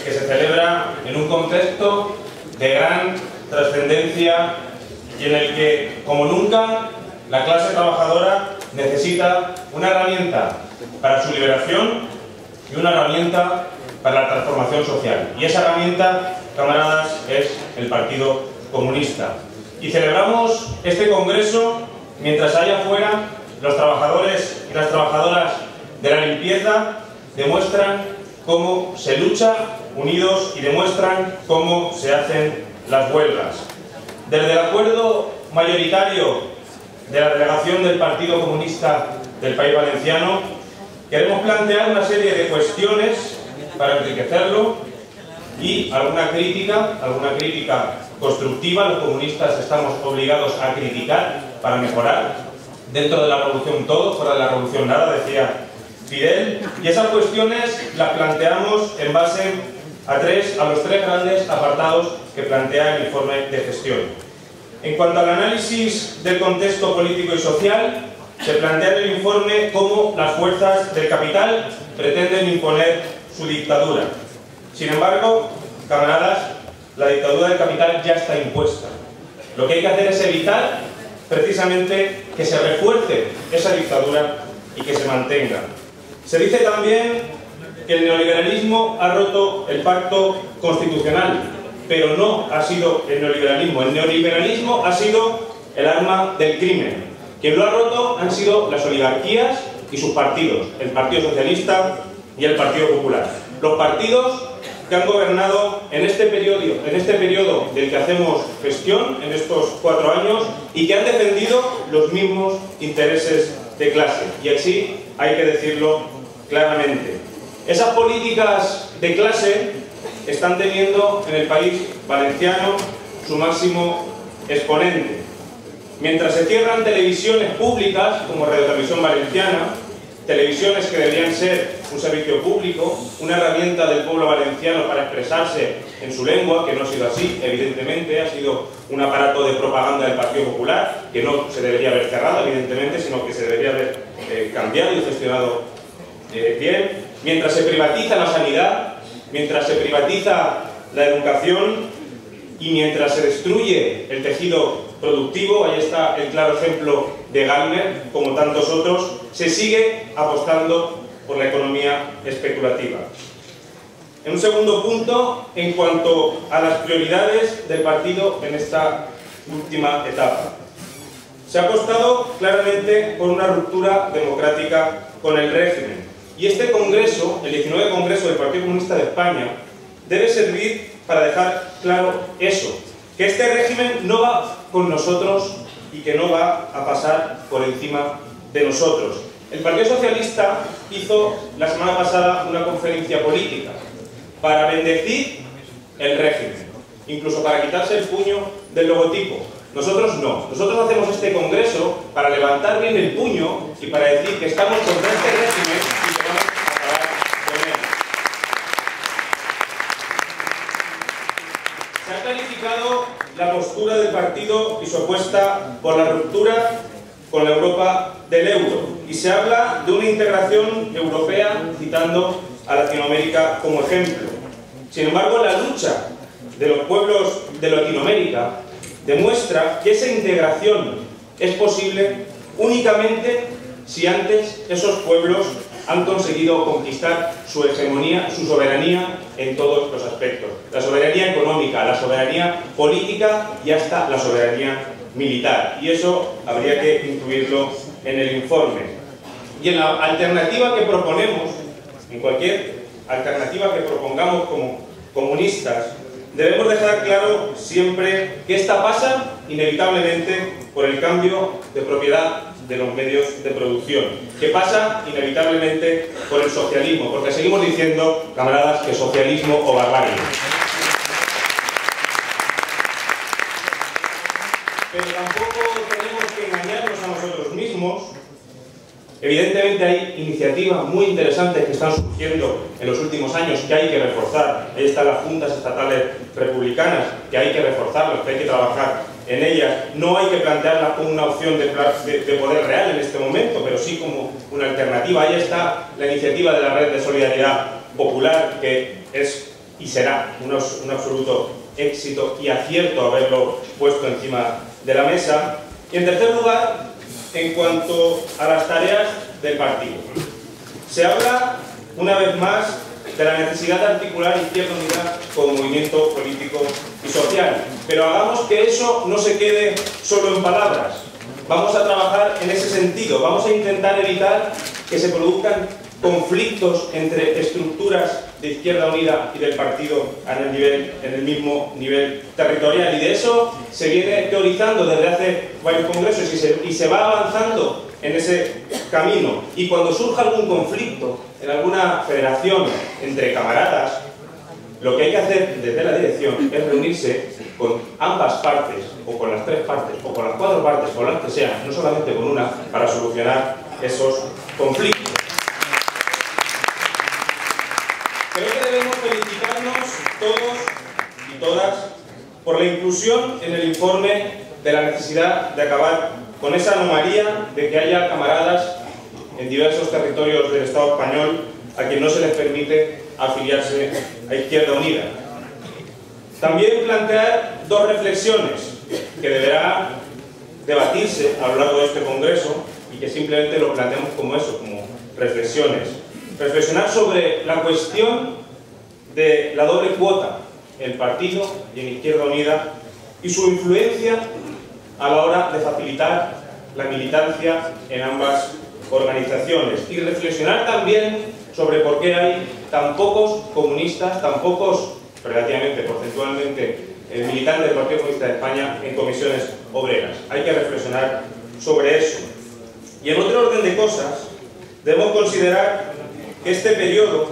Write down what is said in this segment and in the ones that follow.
que se celebra en un contexto de gran trascendencia y en el que, como nunca, la clase trabajadora necesita una herramienta para su liberación y una herramienta para la transformación social. Y esa herramienta, camaradas, es el Partido Comunista. Y celebramos este congreso mientras allá afuera los trabajadores y las trabajadoras de la limpieza demuestran cómo se lucha unidos y demuestran cómo se hacen las huelgas. Desde el acuerdo mayoritario de la delegación del Partido Comunista del País Valenciano, queremos plantear una serie de cuestiones para enriquecerlo y alguna crítica constructiva. Los comunistas estamos obligados a criticar para mejorar. Dentro de la revolución todo, fuera de la revolución nada, decía Fidel. Y esas cuestiones las planteamos en base a los tres grandes apartados que plantea el informe de gestión. En cuanto al análisis del contexto político y social, se plantea en el informe cómo las fuerzas del capital pretenden imponer su dictadura. Sin embargo, camaradas, la dictadura del capital ya está impuesta. Lo que hay que hacer es evitar precisamente que se refuerce esa dictadura y que se mantenga. Se dice también que el neoliberalismo ha roto el pacto constitucional, pero no ha sido el neoliberalismo. El neoliberalismo ha sido el arma del crimen. Quien lo ha roto han sido las oligarquías y sus partidos, el Partido Socialista y el Partido Popular. Los partidos que han gobernado en este periodo del que hacemos gestión, en estos 4 años, y que han defendido los mismos intereses de clase. Y así hay que decirlo claramente. Esas políticas de clase están teniendo en el país valenciano su máximo exponente. Mientras se cierran televisiones públicas como Radio Televisión Valenciana, televisiones que deberían ser un servicio público, una herramienta del pueblo valenciano para expresarse en su lengua, que no ha sido así, evidentemente, ha sido un aparato de propaganda del Partido Popular, que no se debería haber cerrado, evidentemente, sino que se debería haber cambiado y gestionado bien. Mientras se privatiza la sanidad, mientras se privatiza la educación y mientras se destruye el tejido productivo, ahí está el claro ejemplo de Gallner, como tantos otros, se sigue apostando por la economía especulativa. En un segundo punto, en cuanto a las prioridades del partido en esta última etapa. Se ha apostado claramente por una ruptura democrática con el régimen. Y este congreso, el 19 Congreso del Partido Comunista de España, debe servir para dejar claro eso, que este régimen no va con nosotros y que no va a pasar por encima de nosotros. El Partido Socialista hizo la semana pasada una conferencia política para bendecir el régimen, incluso para quitarse el puño del logotipo. Nosotros no. Nosotros hacemos este congreso para levantar bien el puño y para decir que estamos contra este régimen y que vamos a acabar con él. Se ha calificado la postura del partido y su apuesta por la ruptura con la Europa del euro. Y se habla de una integración europea citando a Latinoamérica como ejemplo. Sin embargo, la lucha de los pueblos de Latinoamérica demuestra que esa integración es posible únicamente si antes esos pueblos han conseguido conquistar su hegemonía, su soberanía en todos los aspectos. La soberanía económica, la soberanía política y hasta la soberanía militar. Y eso habría que incluirlo en el informe. Y en la alternativa que proponemos, en cualquier alternativa que propongamos como comunistas, debemos dejar claro siempre que esta pasa inevitablemente por el cambio de propiedad de los medios de producción, que pasa inevitablemente por el socialismo, porque seguimos diciendo, camaradas, que socialismo o barbarie. Pero tampoco tenemos que engañarnos a nosotros mismos. Evidentemente hay iniciativas muy interesantes que están surgiendo en los últimos años que hay que reforzar. Ahí están las juntas estatales republicanas, que hay que reforzarlas, que hay que trabajar en ellas. No hay que plantearlas como una opción de poder real en este momento, pero sí como una alternativa. Ahí está la iniciativa de la Red de Solidaridad Popular, que es y será un absoluto éxito y acierto haberlo puesto encima de la mesa. Y en tercer lugar, en cuanto a las tareas del partido. Se habla, una vez más, de la necesidad de articular Izquierda Unida como movimiento político y social. Pero hagamos que eso no se quede solo en palabras. Vamos a trabajar en ese sentido. Vamos a intentar evitar que se produzcan conflictos entre estructuras de Izquierda Unida y del partido en el mismo nivel territorial. Y de eso se viene teorizando desde hace varios congresos y se va avanzando en ese camino. Y cuando surja algún conflicto en alguna federación entre camaradas, lo que hay que hacer desde la dirección es reunirse con ambas partes, o con las 3 partes, o con las 4 partes, o las que sean, no solamente con una, para solucionar esos conflictos. Creo que debemos felicitarnos todos y todas por la inclusión en el informe de la necesidad de acabar con esa anomalía de que haya camaradas en diversos territorios del Estado español a quien no se les permite afiliarse a Izquierda Unida. También plantear 2 reflexiones que deberá debatirse a lo largo de este congreso y que simplemente lo planteamos como eso, como reflexiones. Reflexionar sobre la cuestión de la doble cuota en el partido y en Izquierda Unida y su influencia a la hora de facilitar la militancia en ambas organizaciones. Y reflexionar también sobre por qué hay tan pocos comunistas, tan pocos, relativamente, porcentualmente, militantes del Partido Comunista de España en comisiones obreras. Hay que reflexionar sobre eso. Y en otro orden de cosas, debemos considerar que este periodo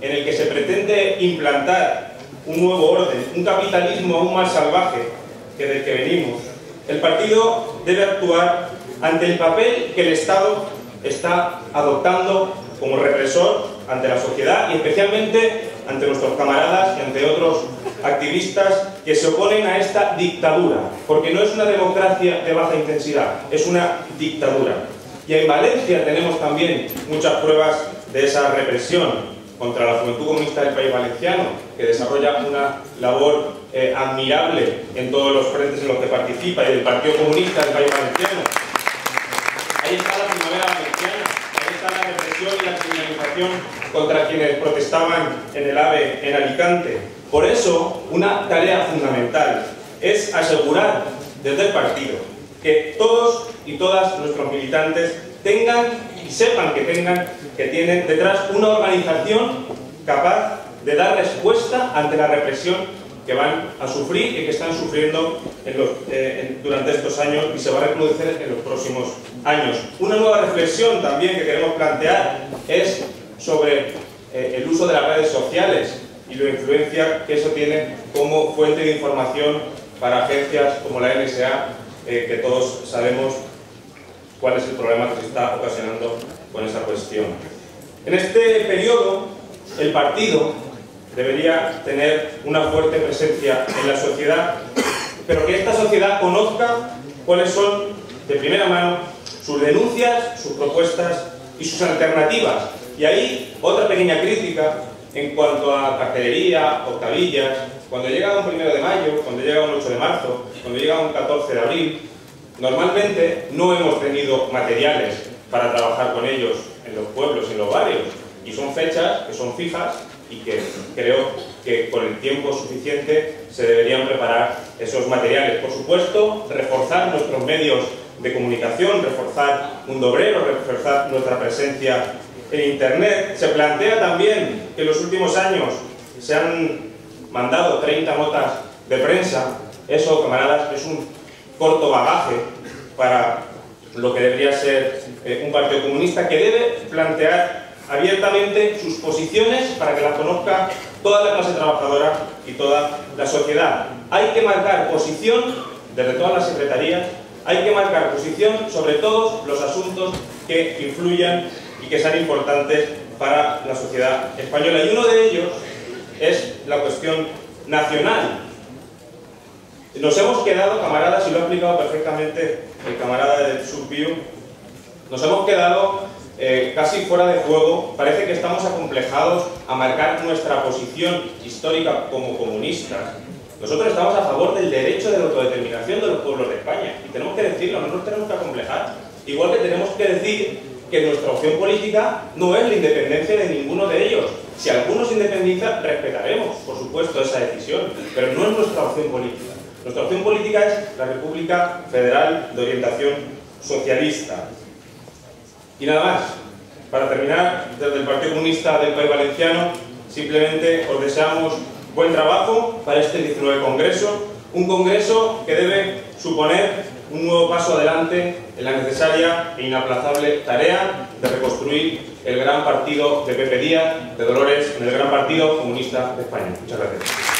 en el que se pretende implantar un nuevo orden, un capitalismo aún más salvaje que del que venimos, el partido debe actuar ante el papel que el Estado está adoptando como represor ante la sociedad y especialmente ante nuestros camaradas y ante otros activistas que se oponen a esta dictadura, porque no es una democracia de baja intensidad, es una dictadura. Y en Valencia tenemos también muchas pruebas de esa represión contra la Juventud Comunista del País Valenciano, que desarrolla una labor admirable en todos los frentes en los que participa, y del Partido Comunista del País Valenciano. Ahí está la Primavera Valenciana, ahí está la represión y la criminalización contra quienes protestaban en el AVE en Alicante. Por eso, una tarea fundamental es asegurar desde el partido que todos y todas nuestros militantes tengan y sepan que tienen detrás una organización capaz de dar respuesta ante la represión que van a sufrir y que están sufriendo durante estos años y se va a recrudecer en los próximos años. Una nueva reflexión también que queremos plantear es sobre el uso de las redes sociales y la influencia que eso tiene como fuente de información para agencias como la NSA, que todos sabemos cuál es el problema que se está ocasionando con esa cuestión. En este periodo, el partido debería tener una fuerte presencia en la sociedad, pero que esta sociedad conozca cuáles son, de primera mano, sus denuncias, sus propuestas y sus alternativas. Y ahí, otra pequeña crítica en cuanto a cartelería, octavillas. Cuando llega un 1 de mayo, cuando llega un 8 de marzo, cuando llega un 14 de abril, normalmente no hemos tenido materiales para trabajar con ellos en los pueblos y en los barrios. Y son fechas que son fijas y que creo que con el tiempo suficiente se deberían preparar esos materiales. Por supuesto, reforzar nuestros medios de comunicación, reforzar Mundo Obrero, reforzar nuestra presencia en Internet. Se plantea también que en los últimos años se han mandado 30 notas de prensa. Eso, camaradas, es un corto bagaje para lo que debería ser un partido comunista, que debe plantear abiertamente sus posiciones para que las conozca toda la clase trabajadora y toda la sociedad. Hay que marcar posición desde todas las secretarías, hay que marcar posición sobre todos los asuntos que influyan y que sean importantes para la sociedad española. Y uno de ellos es la cuestión nacional. Nos hemos quedado, camaradas, y lo ha explicado perfectamente el camarada del Subview, nos hemos quedado casi fuera de juego, parece que estamos acomplejados a marcar nuestra posición histórica como comunistas. Nosotros estamos a favor del derecho de la autodeterminación de los pueblos de España y tenemos que decirlo, no nos tenemos que acomplejar. Igual que tenemos que decir que nuestra opción política no es la independencia de ninguno de ellos. Si alguno se independiza, respetaremos, por supuesto, esa decisión, pero no es nuestra opción política. Nuestra opción política es la República Federal de Orientación Socialista. Y nada más. Para terminar, desde el Partido Comunista del País Valenciano, simplemente os deseamos buen trabajo para este 19 Congreso, un Congreso que debe suponer un nuevo paso adelante en la necesaria e inaplazable tarea de reconstruir el gran partido de Pepe Díaz de Dolores en el gran partido comunista de España. Muchas gracias.